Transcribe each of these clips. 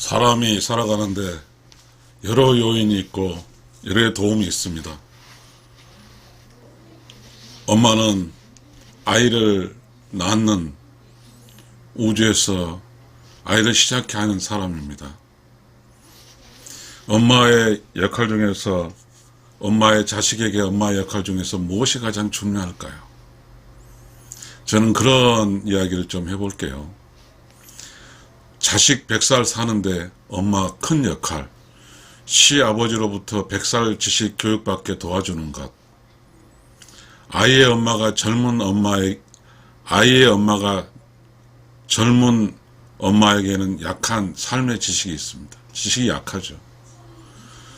사람이 살아가는데 여러 요인이 있고 여러 도움이 있습니다. 엄마는 아이를 낳는 우주에서 아이를 시작해 하는 사람입니다. 엄마의 역할 중에서 엄마의 자식에게 엄마의 역할 중에서 무엇이 가장 중요할까요? 저는 그런 이야기를 좀 해볼게요. 자식 100살 사는데 엄마 큰 역할, 시아버지로부터 100살 지식 교육받게 도와주는 것, 아이의 엄마가 젊은 엄마에게는 약한 삶의 지식이 있습니다. 지식이 약하죠.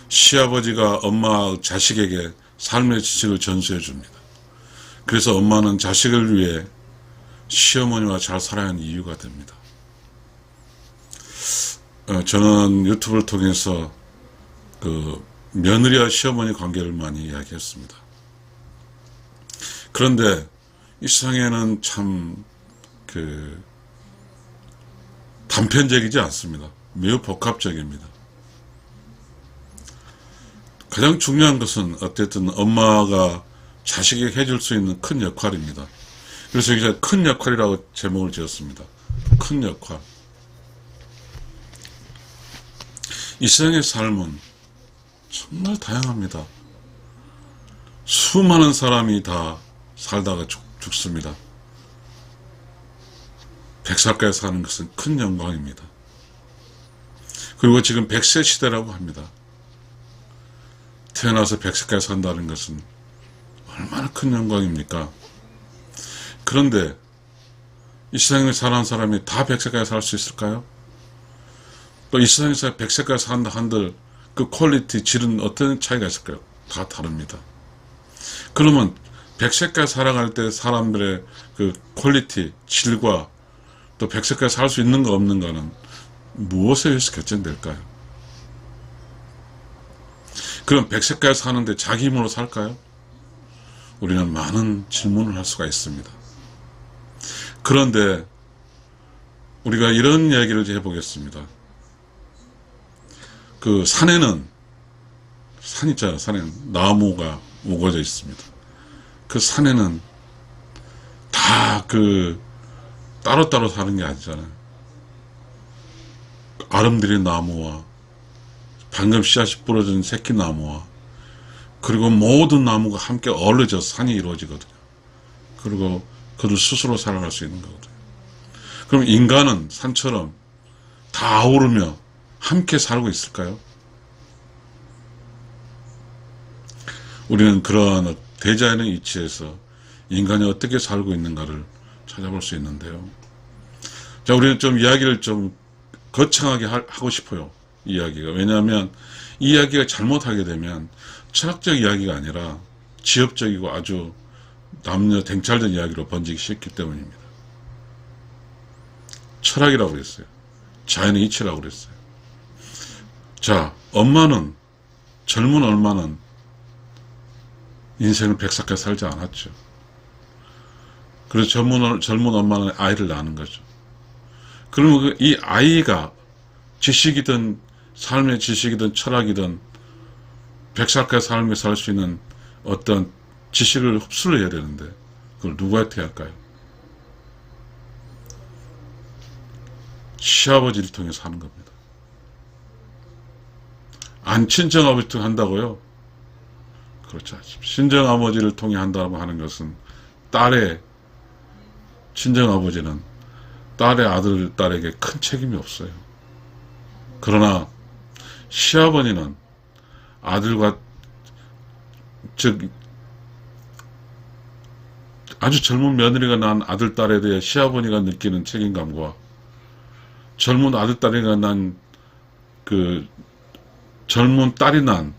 시아버지가 엄마 자식에게 삶의 지식을 전수해 줍니다. 그래서 엄마는 자식을 위해 시어머니와 잘 살아야 하는 이유가 됩니다. 저는 유튜브를 통해서 며느리와 시어머니 관계를 많이 이야기했습니다. 그런데 이 세상에는 참 단편적이지 않습니다. 매우 복합적입니다. 가장 중요한 것은 어쨌든 엄마가 자식에게 해줄 수 있는 큰 역할입니다. 그래서 여기서 큰 역할이라고 제목을 지었습니다. 큰 역할. 이 세상의 삶은 정말 다양합니다. 수많은 사람이 다 살다가 죽습니다. 100살까지 사는 것은 큰 영광입니다. 그리고 지금 100세 시대라고 합니다. 태어나서 100세까지 산다는 것은 얼마나 큰 영광입니까? 그런데 이 세상에 사는 사람이 다 100세까지 살 수 있을까요? 또 이 세상에서 100세까지 산다 한들 그 퀄리티, 질은 어떤 차이가 있을까요? 다 다릅니다. 그러면 100세까지 살아갈 때 사람들의 그 퀄리티, 질과 또 100세까지 살 수 있는가 없는가는 무엇에 의해서 결정될까요? 그럼 100세까지 사는데 자기 힘으로 살까요? 우리는 많은 질문을 할 수가 있습니다. 그런데 우리가 이런 이야기를 해보겠습니다. 산에는, 산 있잖아요. 산에는 나무가 우거져 있습니다. 그 산에는 다 따로따로 사는 게 아니잖아요. 아름드린 나무와 방금 씨앗이 부러진 새끼 나무와 그리고 모든 나무가 함께 어우러져서 산이 이루어지거든요. 그리고 그들 스스로 살아갈 수 있는 거거든요. 그럼 인간은 산처럼 다 아우르며 함께 살고 있을까요? 우리는 그러한 대자연의 이치에서 인간이 어떻게 살고 있는가를 찾아볼 수 있는데요. 자, 우리는 좀 이야기를 좀 거창하게 하고 싶어요. 이야기가. 왜냐하면 이 이야기가 잘못하게 되면 철학적 이야기가 아니라 지엽적이고 아주 남녀 댕찰된 이야기로 번지기 쉽기 때문입니다. 철학이라고 그랬어요. 자연의 이치라고 그랬어요. 자, 젊은 엄마는 인생을 100살까지 살지 않았죠. 그래서 젊은 엄마는 아이를 낳는 거죠. 그러면 이 아이가 지식이든 삶의 지식이든 철학이든 100살까지 삶에 살 수 있는 어떤 지식을 흡수를 해야 되는데 그걸 누구한테 할까요? 시아버지를 통해서 하는 겁니다. 안 친정아버지를 통해 한다고요? 그렇지 않습니다. 친정아버지를 통해 한다고 하는 것은 친정아버지는 딸의 아들, 딸에게 큰 책임이 없어요. 그러나 시아버지는 아들과 아주 젊은 며느리가 낳은 아들, 딸에 대해 시아버지가 느끼는 책임감과 젊은 아들, 딸이가 난 젊은 딸이 난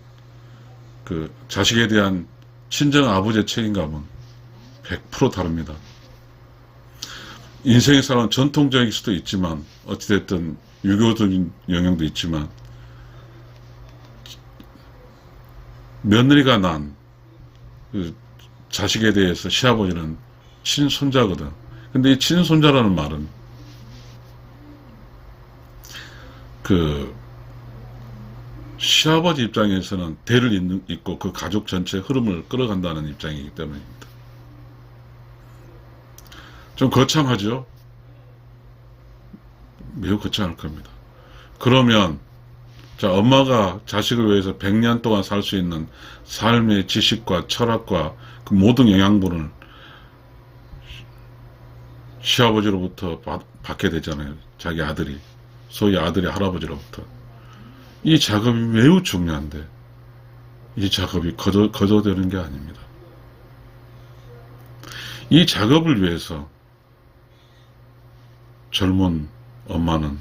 자식에 대한 친정 아버지의 책임감은 100% 다릅니다. 인생의 사람은 전통적일 수도 있지만 어찌됐든 유교적인 영향도 있지만 며느리가 난 자식에 대해서 시아버지는 친손자거든. 근데 이 친손자라는 말은 그 시아버지 입장에서는 대를 잇고 그 가족 전체의 흐름을 끌어간다는 입장이기 때문입니다. 좀 거창하죠? 매우 거창할 겁니다. 그러면 자, 엄마가 자식을 위해서 100년 동안 살 수 있는 삶의 지식과 철학과 그 모든 영양분을 시아버지로부터 받게 되잖아요. 자기 아들이, 소위 아들이 할아버지로부터. 이 작업이 매우 중요한데 이 작업이 거저되는 게 아닙니다. 이 작업을 위해서 젊은 엄마는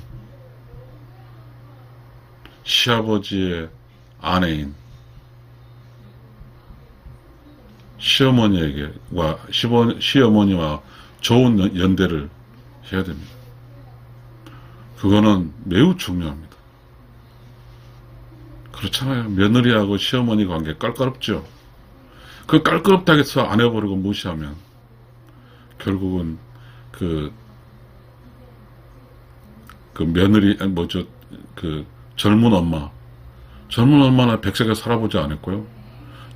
시아버지의 아내인 시어머니와 좋은 연대를 해야 됩니다. 그거는 매우 중요합니다. 그렇잖아요. 며느리하고 시어머니 관계 깔깔없죠. 그 깔깔없다고 해서 안 해버리고 무시하면 결국은 그 며느리, 젊은 엄마는 100세가 살아보지 않았고요.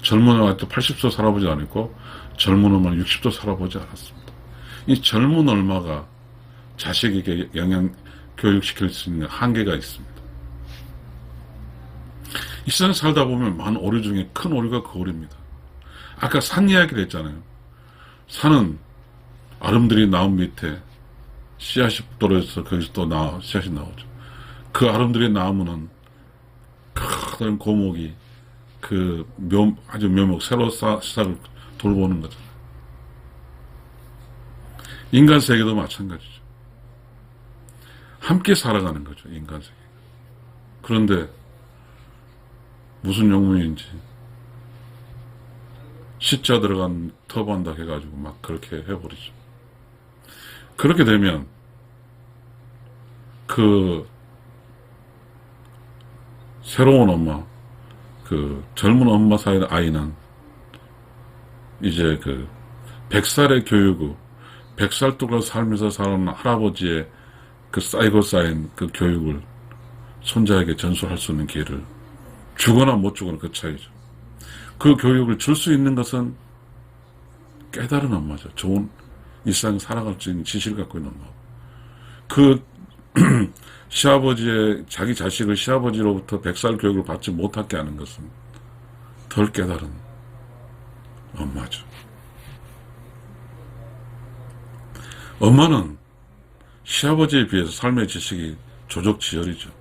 젊은 엄마는 80세 살아보지 않았고, 젊은 엄마는 60도 살아보지 않았습니다. 이 젊은 엄마가 자식에게 교육시킬 수 있는 한계가 있습니다. 이 세상 살다 보면 많은 오류 중에 큰 오류가 그 오류입니다. 아까 산 이야기를 했잖아요. 산은 아름드리 나무 밑에 씨앗이 떨어져서 거기서 또 씨앗이 나오죠. 그 아름드리 나무는 큰 고목이 아주 묘목 새로 시작을 돌보는 거잖아요. 인간 세계도 마찬가지죠. 함께 살아가는 거죠, 인간 세계. 그런데 무슨 영문인지 시자 들어간 터반다 해가지고 막 그렇게 해버리죠. 그렇게 되면 새로운 엄마, 젊은 엄마 사이의 아이는 이제 100살의 교육, 100살 동안 살면서 살아온 할아버지의 쌓이고 쌓인 그 교육을 손자에게 전수할 수 있는 기회를 주거나 못 주거나 그 차이죠. 그 교육을 줄 수 있는 것은 깨달은 엄마죠. 좋은 일상 살아갈 수 있는 지식을 갖고 있는 엄마. 자기 자식을 시아버지로부터 100살 교육을 받지 못하게 하는 것은 덜 깨달은 엄마죠. 엄마는 시아버지에 비해서 삶의 지식이 조족지혈이죠.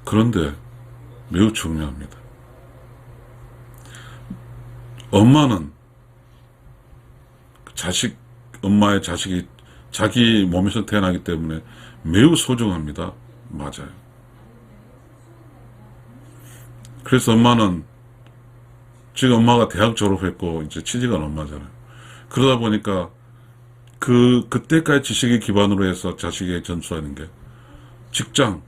그런데 매우 중요합니다. 엄마는 엄마의 자식이 자기 몸에서 태어나기 때문에 매우 소중합니다. 맞아요. 그래서 엄마는 지금 엄마가 대학 졸업했고 이제 취직한 엄마잖아요. 그러다 보니까 그때까지 지식의 기반으로 해서 자식에게 전수하는 게 직장,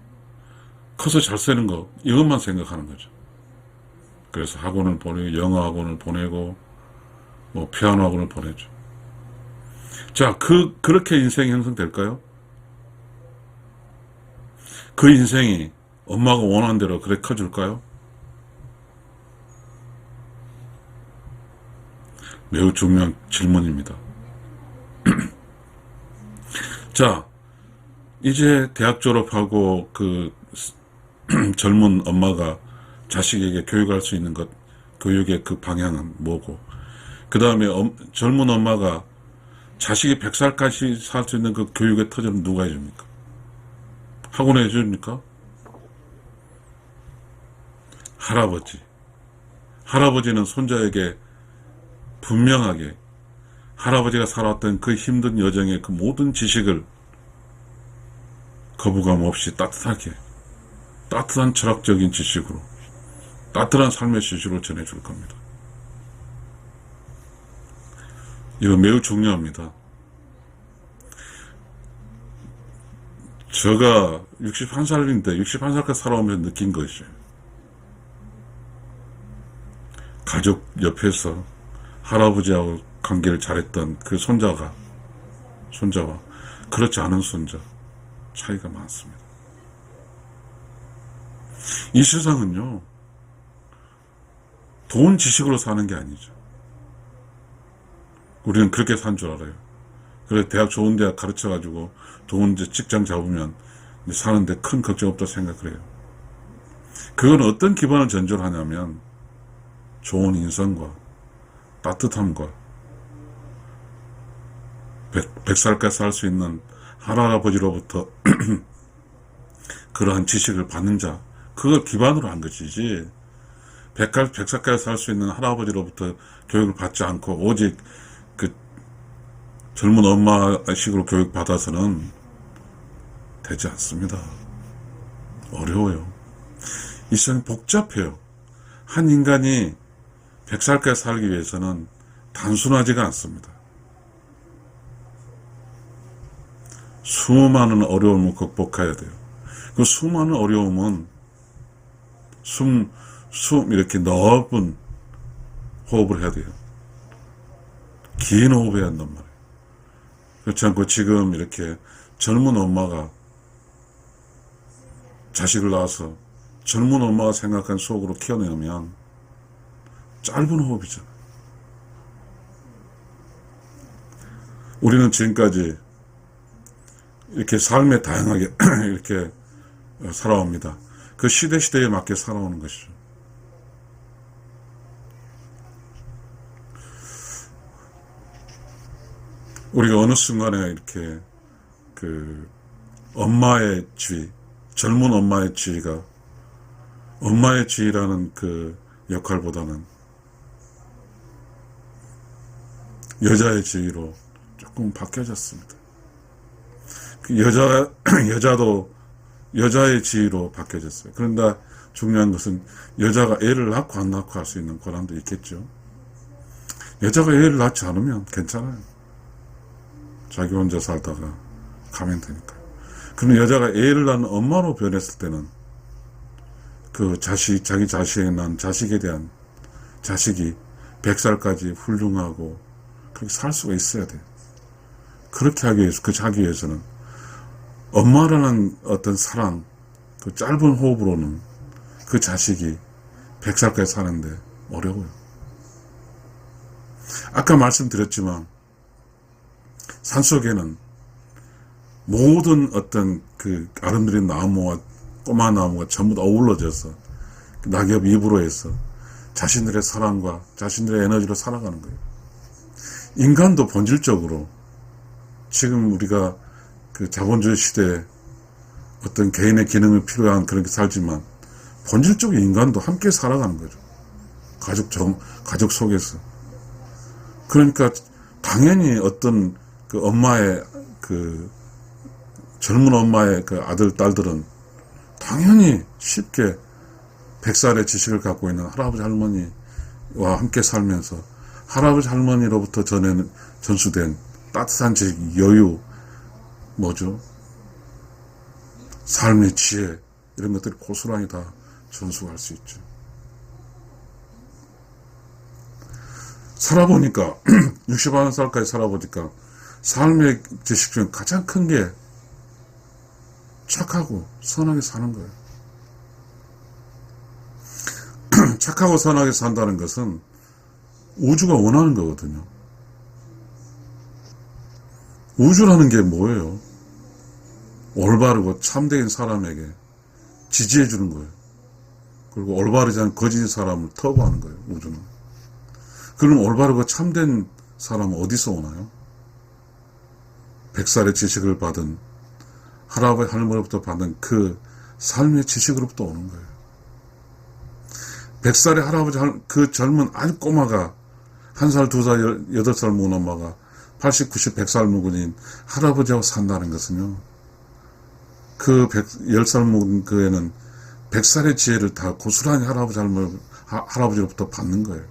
커서 잘 쓰는 거, 이것만 생각하는 거죠. 그래서 학원을 보내고, 영어 학원을 보내고, 피아노 학원을 보내죠. 자, 그렇게 인생이 형성될까요? 그 인생이 엄마가 원하는 대로 그렇게 커질까요? 매우 중요한 질문입니다. 자, 이제 대학 졸업하고 젊은 엄마가 자식에게 교육할 수 있는 교육의 그 방향은 뭐고, 그 다음에 젊은 엄마가 자식이 100살까지 살 수 있는 그 교육의 터전은 누가 해줍니까? 학원에 해줍니까? 할아버지는 손자에게 분명하게 할아버지가 살았던 그 힘든 여정의 그 모든 지식을 거부감 없이 따뜻한 철학적인 지식으로, 따뜻한 삶의 지식으로 전해줄 겁니다. 이거 매우 중요합니다. 제가 61살인데 61살까지 살아오면서 느낀 것이, 가족 옆에서 할아버지하고 관계를 잘했던 그 손자와 그렇지 않은 손자 차이가 많습니다. 이 세상은요, 돈 지식으로 사는 게 아니죠. 우리는 그렇게 산 줄 알아요. 그래, 대학 좋은 대학 가르쳐가지고 좋은 직장 잡으면 사는데 큰 걱정 없다 생각을 해요. 그건 어떤 기반을 전제로 하냐면, 좋은 인성과 따뜻함과 100살까지 살 수 있는 할아버지로부터 그러한 지식을 받는 자, 그걸 기반으로 한 것이지, 100살까지 살 수 있는 할아버지로부터 교육을 받지 않고 오직 그 젊은 엄마식으로 교육받아서는 되지 않습니다. 어려워요. 이 세상이 복잡해요. 한 인간이 100살까지 살기 위해서는 단순하지가 않습니다. 수많은 어려움을 극복해야 돼요. 그 수많은 어려움은 숨 이렇게 넓은 호흡을 해야 돼요. 긴 호흡을 해야 한단 말이에요. 그렇지 않고 지금 이렇게 젊은 엄마가 자식을 낳아서 젊은 엄마가 생각한 속으로 키워내면 짧은 호흡이잖아요. 우리는 지금까지 이렇게 삶에 다양하게 이렇게 살아옵니다. 그 시대에 맞게 살아오는 것이죠. 우리가 어느 순간에 이렇게 그 엄마의 지위, 젊은 엄마의 지위가 엄마의 지위라는 그 역할보다는 여자의 지위로 조금 바뀌어졌습니다. 그 여자도 여자의 지위로 바뀌어졌어요. 그런데 중요한 것은 여자가 애를 낳고 안 낳고 할 수 있는 권한도 있겠죠. 여자가 애를 낳지 않으면 괜찮아요. 자기 혼자 살다가 가면 되니까. 그럼 여자가 애를 낳는 엄마로 변했을 때는 그 자기 자식에 낳은 자식에 대한 자식이 100살까지 훌륭하고 그렇게 살 수가 있어야 돼요. 그렇게 하기 위해서, 하기 위해서는 엄마라는 어떤 사랑, 그 짧은 호흡으로는 그 자식이 100살까지 사는데 어려워요. 아까 말씀드렸지만 산속에는 모든 어떤 그 아름드린 나무와 꼬마 나무가 전부 다 어우러져서 낙엽 입으로 해서 자신들의 사랑과 자신들의 에너지로 살아가는 거예요. 인간도 본질적으로 지금 우리가 그 자본주의 시대에 어떤 개인의 기능을 필요한 그렇게 살지만 본질적으로 인간도 함께 살아가는 거죠. 가족 속에서. 그러니까 당연히 어떤 그 엄마의 그 젊은 엄마의 그 아들, 딸들은 당연히 쉽게 100살의 지식을 갖고 있는 할아버지, 할머니와 함께 살면서 할아버지, 할머니로부터 전수된 따뜻한 지식, 여유, 뭐죠? 삶의 지혜, 이런 것들이 고스란히 다 전수할 수 있죠. 살아보니까, 61살까지 살아보니까, 삶의 지식 중에 가장 큰 게 착하고 선하게 사는 거예요. 착하고 선하게 산다는 것은 우주가 원하는 거거든요. 우주라는 게 뭐예요? 올바르고 참된 사람에게 지지해 주는 거예요. 그리고 올바르지 않은 거짓의 사람을 터부하는 거예요, 우주는. 그럼 올바르고 참된 사람은 어디서 오나요? 100살의 지식을 받은 할아버지, 할머니로부터 받은 그 삶의 지식으로부터 오는 거예요. 100살의 할아버지, 그 젊은 아주 꼬마가 1살, 2살, 8살 먹은 엄마가 80, 90, 100살 먹은 할아버지하고 산다는 것은요, 그 10살 먹은 그 애는 100살의 지혜를 다 고스란히 할아버지로부터 받는 거예요.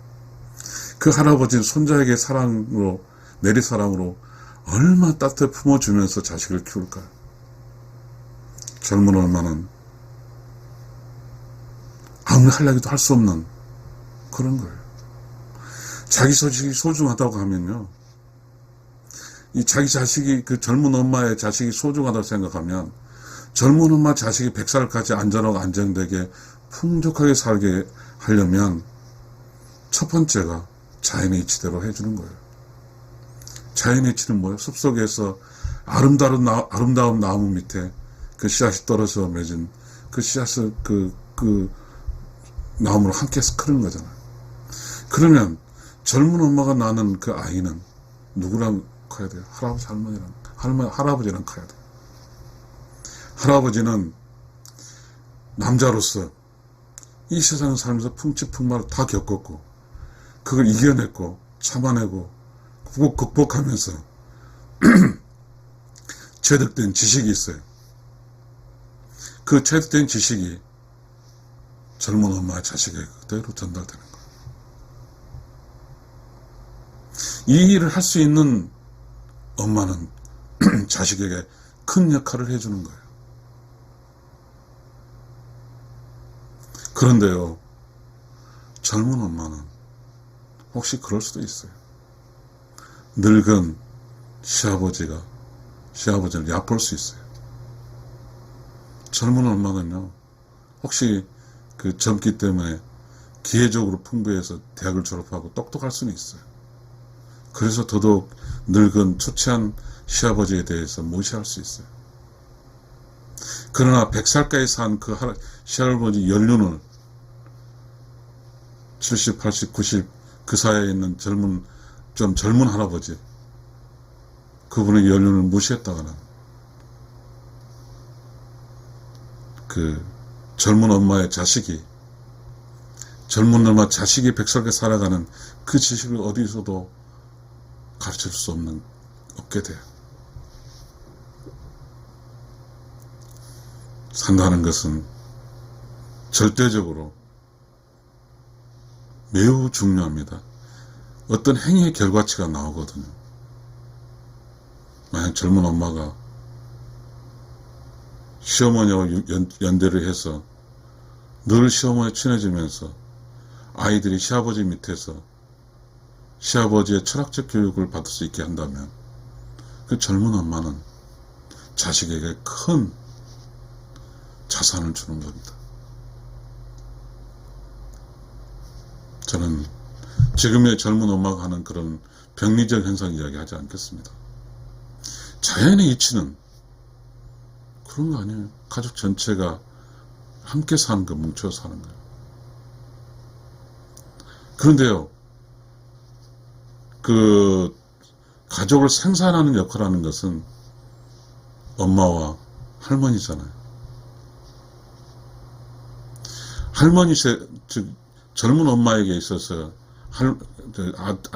그 할아버지는 손자에게 사랑으로, 내리사랑으로 얼마나 따뜻하게 품어주면서 자식을 키울까요? 젊은 엄마는 아무리 하려고도 할 수 없는 그런 거예요. 자기 자식이 소중하다고 하면요, 이 자기 자식이, 그 젊은 엄마의 자식이 소중하다고 생각하면 젊은 엄마 자식이 100살까지 안전하고 안정되게 풍족하게 살게 하려면 첫 번째가 자연의 이치대로 해주는 거예요. 자연의 이치는 뭐예요? 숲속에서 아름다운 나무 밑에 그 씨앗이 떨어져 맺은 그 씨앗을 그 나무로 함께 크는 거잖아요. 그러면 젊은 엄마가 낳는 그 아이는 누구랑 커야 돼요? 할아버지, 할아버지랑 커야 돼요. 할아버지는 남자로서 이 세상을 살면서 풍치풍마를 다 겪었고 그걸 이겨냈고 참아내고 극복하면서 체득된 지식이 있어요. 그 체득된 지식이 젊은 엄마의 자식에게 그대로 전달되는 거예요. 이 일을 할 수 있는 엄마는 자식에게 큰 역할을 해주는 거예요. 그런데요, 젊은 엄마는 혹시 그럴 수도 있어요. 늙은 시아버지를 얕볼 수 있어요. 젊은 엄마는요, 혹시 그 젊기 때문에 기회적으로 풍부해서 대학을 졸업하고 똑똑할 수는 있어요. 그래서 더더욱 늙은 초췌한 시아버지에 대해서 무시할 수 있어요. 그러나 100살까지 산 그 시아버지 연륜을 70, 80, 90 그 사이에 있는 좀 젊은 할아버지, 그분의 연륜을 무시했다가는 그 젊은 엄마 자식이 100살까지 살아가는 그 지식을 어디서도 가르칠 수 없게 돼요. 산다는 것은 절대적으로 매우 중요합니다. 어떤 행위의 결과치가 나오거든요. 만약 젊은 엄마가 시어머니와 연대를 해서 늘 시어머니 친해지면서 아이들이 시아버지 밑에서 시아버지의 철학적 교육을 받을 수 있게 한다면 그 젊은 엄마는 자식에게 큰 자산을 주는 겁니다. 저는 지금의 젊은 엄마가 하는 그런 병리적 현상 이야기하지 않겠습니다. 자연의 이치는 그런 거 아니에요. 가족 전체가 함께 사는 거, 뭉쳐 사는 거예요. 그런데요, 그 가족을 생산하는 역할을 하는 것은 엄마와 할머니잖아요. 즉 젊은 엄마에게 있어서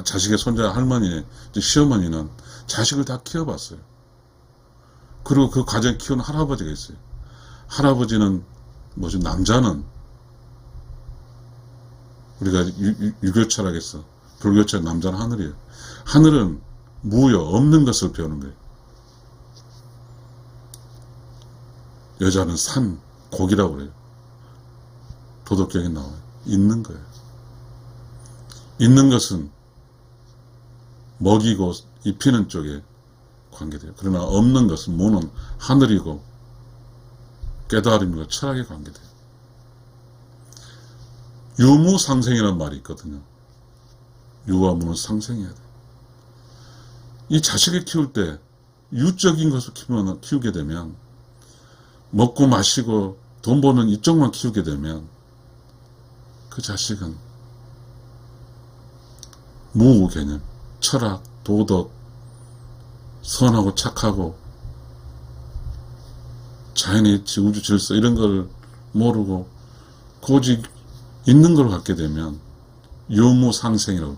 자식의 손자 할머니, 시어머니는 자식을 다 키워봤어요. 그리고 그 가정 키우는 할아버지가 있어요. 할아버지는 남자는 우리가 유교 철학에서 불교 철학 남자는 하늘이에요. 하늘은 무여 없는 것을 배우는 거예요. 여자는 산 곡이라고 그래요. 도덕경에 나와요. 있는 거예요. 있는 것은 먹이고 입히는 쪽에 관계돼요. 그러나 없는 것은 무는 하늘이고 깨달음과 철학에 관계돼요. 유무상생이라는 말이 있거든요. 유와 무는 상생해야 돼요. 이 자식을 키울 때 유적인 것을 키우게 되면, 먹고 마시고 돈 버는 이쪽만 키우게 되면 그 자식은 무우 개념, 철학, 도덕, 선하고 착하고 자연의 이치, 우주 질서 이런 걸 모르고 오직 있는 걸 갖게 되면 유무상생이라고,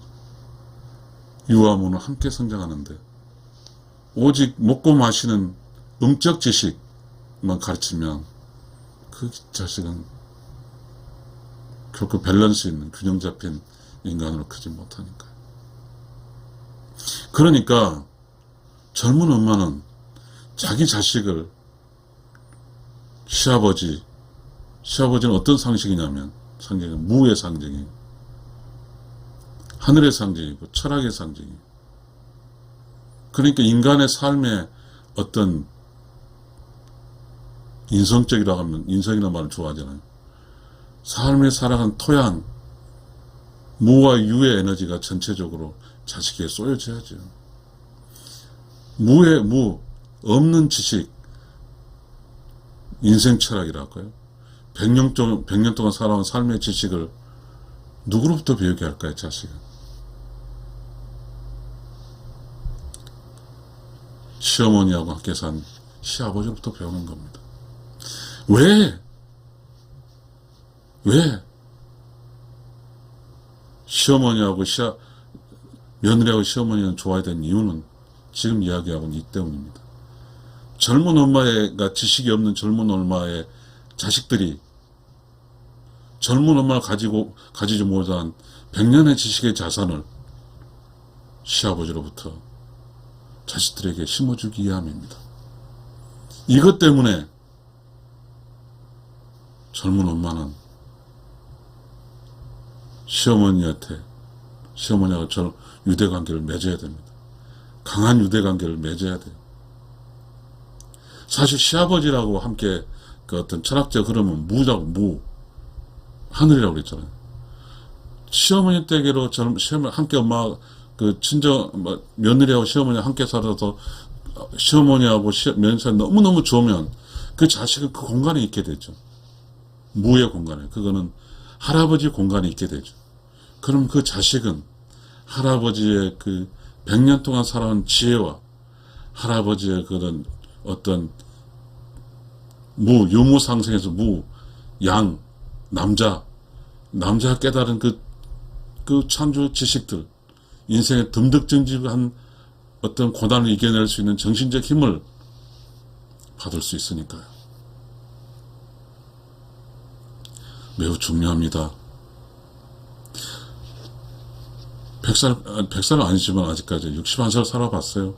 유와 무는 함께 성장하는데 오직 먹고 마시는 음적 지식만 가르치면 그 자식은 결코 밸런스 있는 균형 잡힌 인간으로 크지 못하니까요. 그러니까 젊은 엄마는 자기 자식을 시아버지는 어떤 상식이냐면 무의 상징이에요. 하늘의 상징이고 철학의 상징이에요. 그러니까 인간의 삶의 어떤 인성적이라고 하면 인성이라는 말을 좋아하잖아요. 삶에 살아간 토양, 무와 유의 에너지가 전체적으로 자식에게 쏘여져야죠. 없는 지식, 인생 철학이랄까요? 100년 동안 살아온 삶의 지식을 누구로부터 배우게 할까요, 자식은? 시어머니하고 함께 산 시아버지로부터 배우는 겁니다. 왜 시어머니하고 며느리하고 시어머니는 좋아야 되는 이유는 지금 이야기하고는 이 때문입니다. 젊은 엄마가 지식이 없는 젊은 엄마의 자식들이 젊은 엄마를 가지지 못한 100년의 지식의 자산을 시아버지로부터 자식들에게 심어주기 위함입니다. 이것 때문에 젊은 엄마는 시어머니하고 유대관계를 맺어야 됩니다. 강한 유대관계를 맺어야 돼요. 사실 시아버지라고 함께 그 어떤 철학적 흐름은 하늘이라고 그랬잖아요. 시어머니 댁으로 함께 며느리하고 시어머니와 함께 살아서 시어머니하고 며느리가 너무너무 좋으면 그 자식은 그 공간에 있게 되죠. 무의 공간에. 그거는 할아버지 공간에 있게 되죠. 그럼 그 자식은 할아버지의 그 100년 동안 살아온 지혜와 할아버지의 그런 어떤 유무상생에서 남자 깨달은 그 창조 지식들, 인생의 듬득증집한 어떤 고난을 이겨낼 수 있는 정신적 힘을 받을 수 있으니까요. 매우 중요합니다. 100살은 아니지만 아직까지 61살 살아봤어요.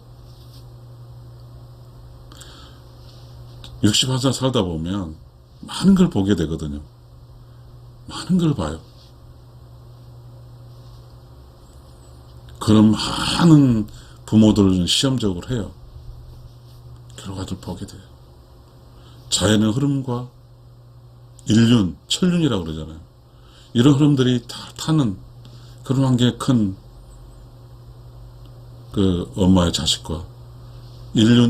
61살 살다 보면 많은 걸 보게 되거든요. 많은 걸 봐요. 그럼 많은 부모들은 시험적으로 해요. 결과들 보게 돼요. 자연의 흐름과 천륜이라고 그러잖아요. 이런 흐름들이 다 타는 그런 한계의 큰 그 엄마의 자식과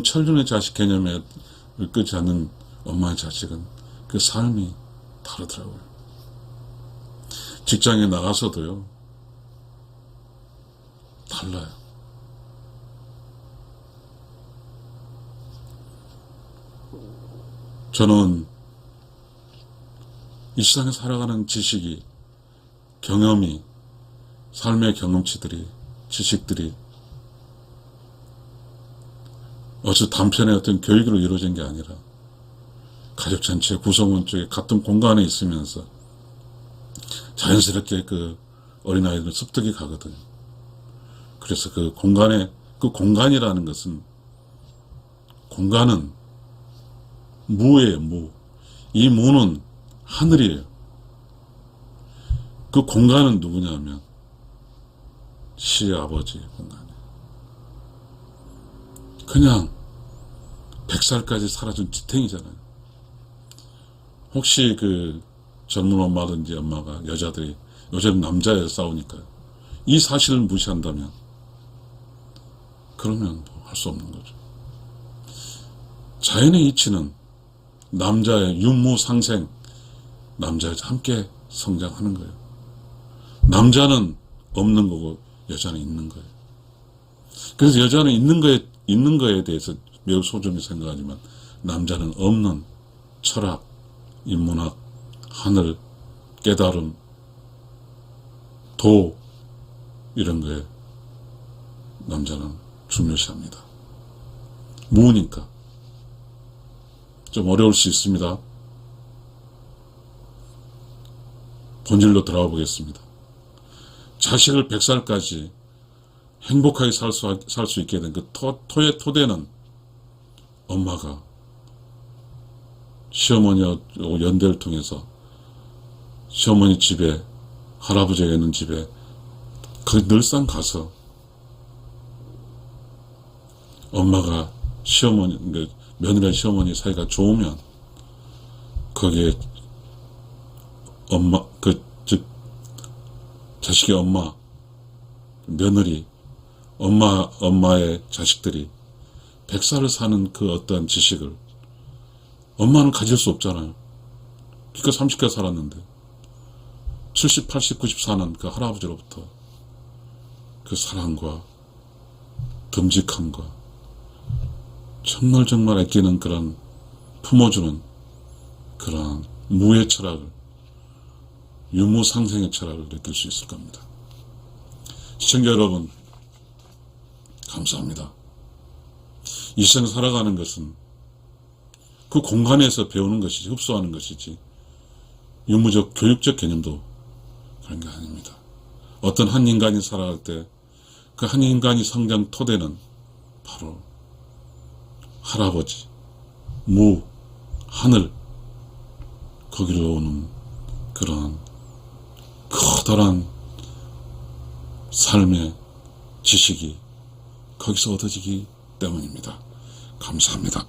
천륜의 자식 개념에 끄지 않는 엄마의 자식은 그 삶이 다르더라고요. 직장에 나가서도요, 달라요. 저는 이 세상에 살아가는 지식이, 경험이, 삶의 경험치들이, 지식들이 어서 단편의 어떤 교육으로 이루어진 게 아니라 가족 전체 구성원 쪽에 같은 공간에 있으면서 자연스럽게 그 어린아이들 습득이 가거든요. 그래서 그 공간이라는 것은, 공간은 무예요, 이 무는 하늘이에요. 그 공간은 누구냐면 시아버지의 공간이에요. 그냥 100살까지 살아준 지탱이잖아요. 혹시 그 젊은 엄마든지 엄마가 요즘 남자애를 싸우니까요, 이 사실을 무시한다면 그러면 할 수 없는 거죠. 자연의 이치는 남자의 윤무상생, 남자와 함께 성장하는 거예요. 남자는 없는 거고 여자는 있는 거예요. 그래서 여자는 있는 거에 대해서 매우 소중히 생각하지만 남자는 없는 철학, 인문학, 하늘, 깨달음, 도, 이런 거에 남자는 중요시합니다. 무니까 좀 어려울 수 있습니다. 본질로 들어가 보겠습니다. 자식을 100살까지 행복하게 살 수 있게 된 그 토의 토대는 엄마가 시어머니와 연대를 통해서 시어머니 집에, 할아버지가 있는 집에 늘상 가서 엄마가 며느리와 시어머니 사이가 좋으면 거기에 엄마, 즉 자식의 엄마, 며느리, 엄마의 자식들이 100살을 사는 그 어떠한 지식을 엄마는 가질 수 없잖아요. 그러니까 30개 살았는데 70, 80, 90 사는 그 할아버지로부터 그 사랑과 듬직함과 정말 아끼는 그런 품어주는 그런 무의 철학을, 유무상생의 철학을 느낄 수 있을 겁니다. 시청자 여러분, 감사합니다. 이 세상 살아가는 것은 그 공간에서 배우는 것이지, 흡수하는 것이지, 유무적, 교육적 개념도 그런 게 아닙니다. 어떤 한 인간이 살아갈 때 그 한 인간이 성장 토대는 바로 할아버지, 무, 하늘, 거기로 오는 그런 커다란 삶의 지식이 거기서 얻어지기 때문입니다. 감사합니다.